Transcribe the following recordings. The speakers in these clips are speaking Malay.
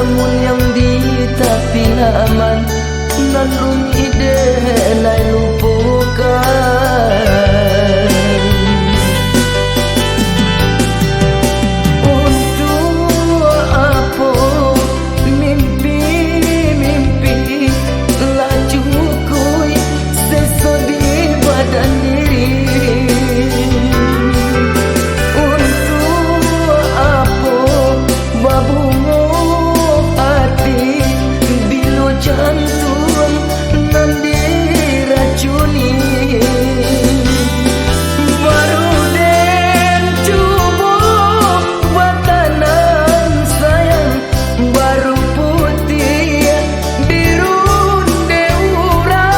namun yang di tapi aman nan rumi denai lupakan. Untuk apa mimpi-mimpi laju kui seso di badan diri. Untuk apa babungo hati bilo jantung nan diracuni. Baru den cubo batanan sayang baru putih dirunde urang.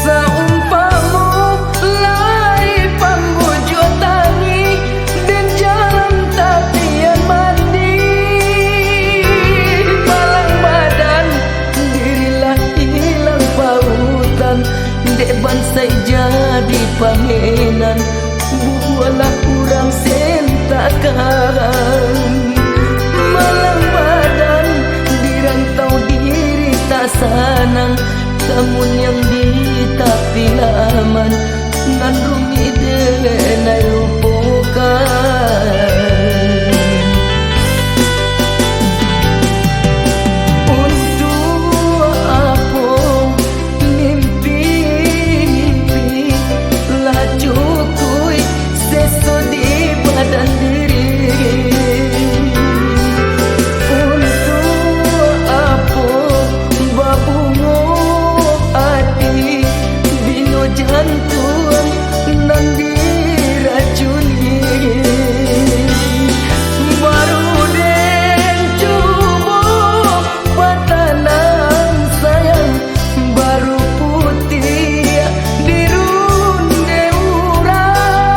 Saumpamo lai panggojo tangi dan jalan tapian mandi. Malang badan dirilah hilang pautan dek bansai jadi pangenan bualah kurang sentakan. Malang badan dirantau diri tak sanang namun yang di tapi aman nan rumi denai lupakan. Untuk apa mimpi-mimpi laju kui seso di badan diri. Untuk apa babungo hati bino jantung nan diracuni. Baru den cubo batanan sayang baru putih dirunde urang.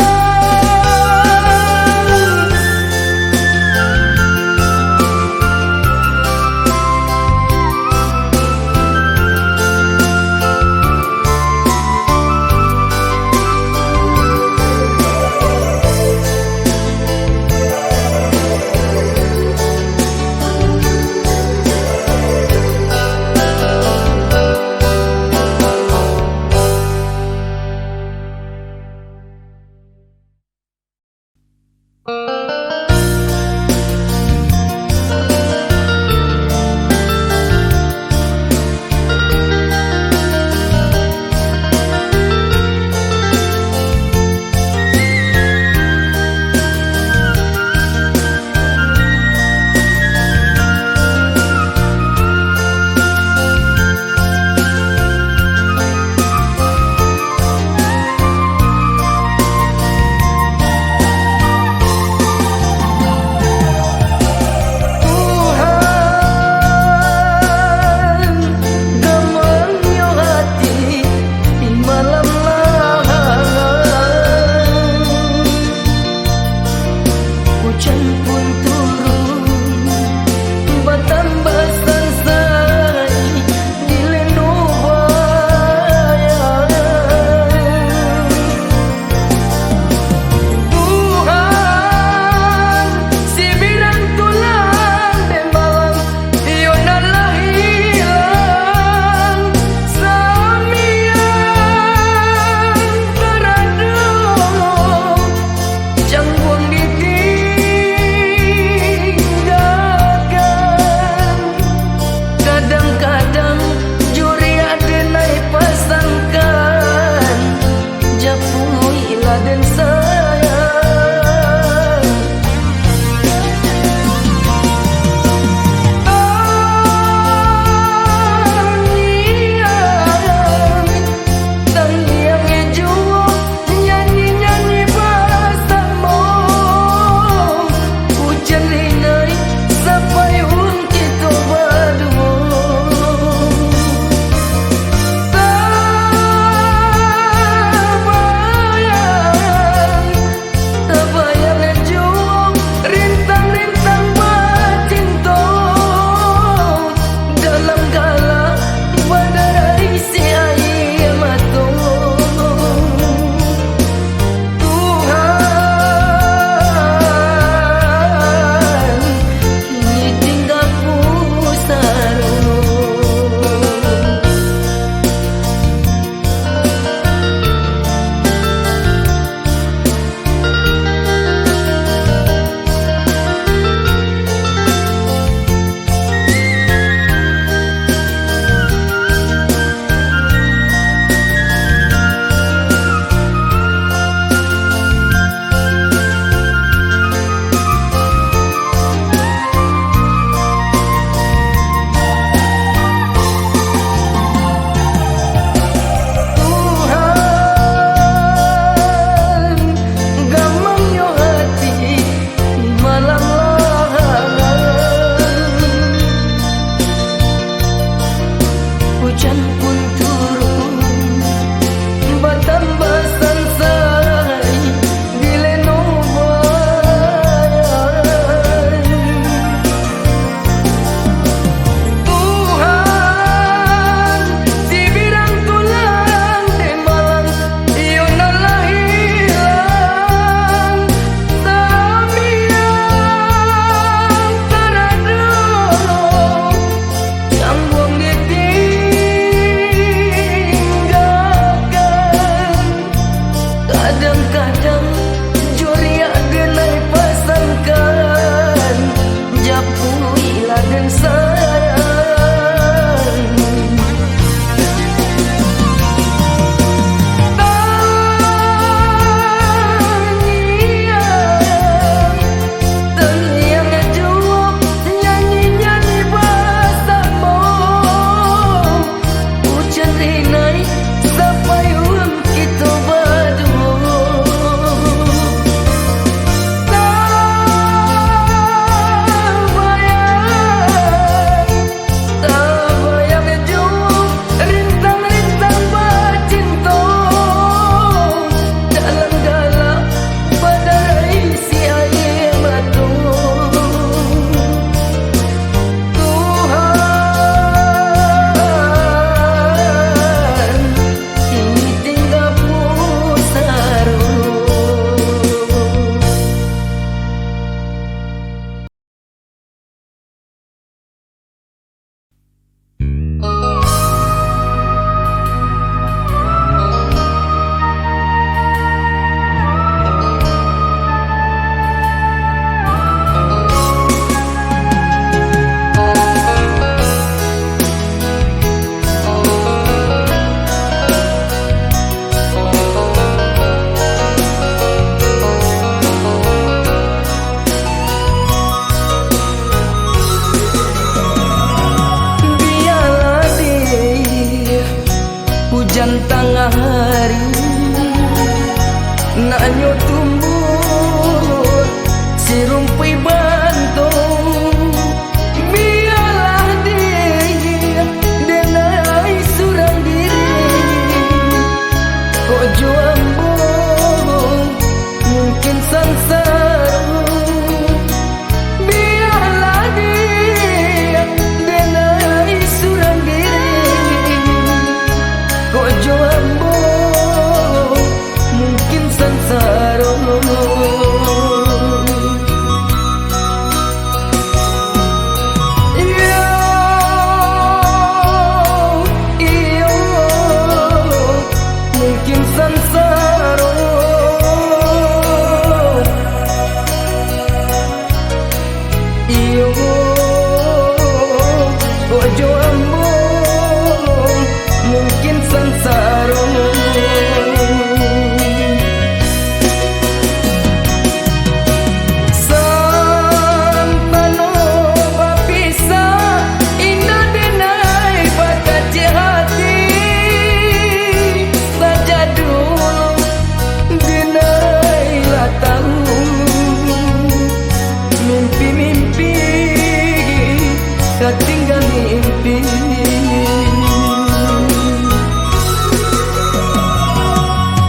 Jangan buang diri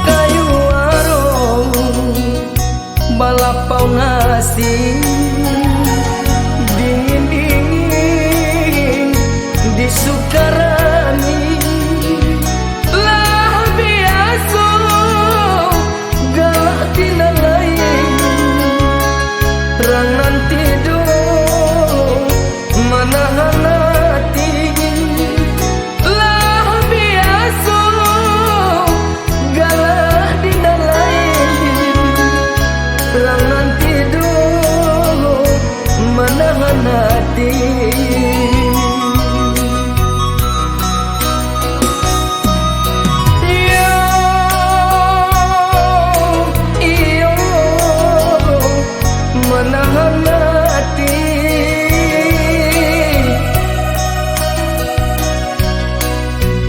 Kayu warung balapau nasi dingin-dingin di Sukarani lah biasa galak tina lain rangan tidur menahan hati lah biasa galak tina lain rangan tidur menahan hati. Menahan hati,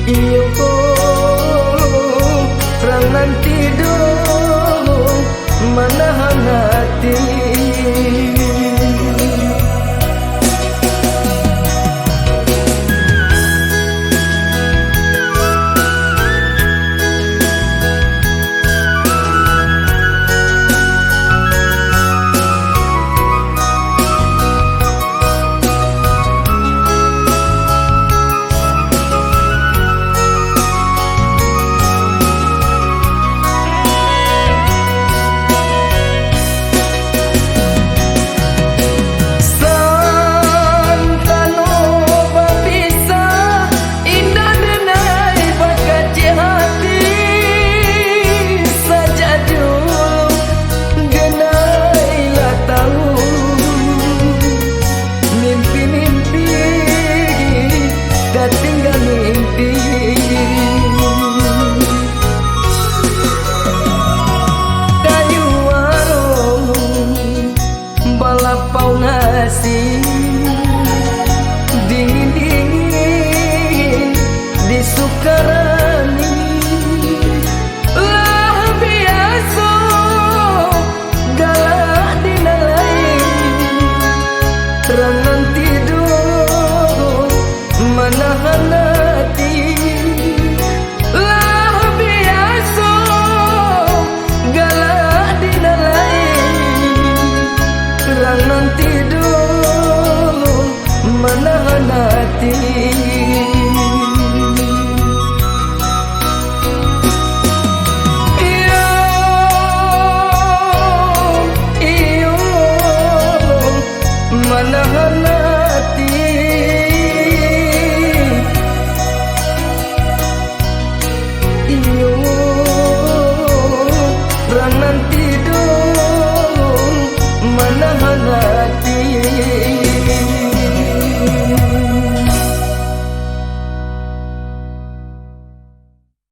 iyo rangan tidur menahan hati. Tinggal mimpi kayu warung balapau nasi dingin-dingin di Sukarani lah biasa galak dina lain rangan tidur menahan hati lah biasa galak dina lain rangan tidur menahan hati. Iyo menahan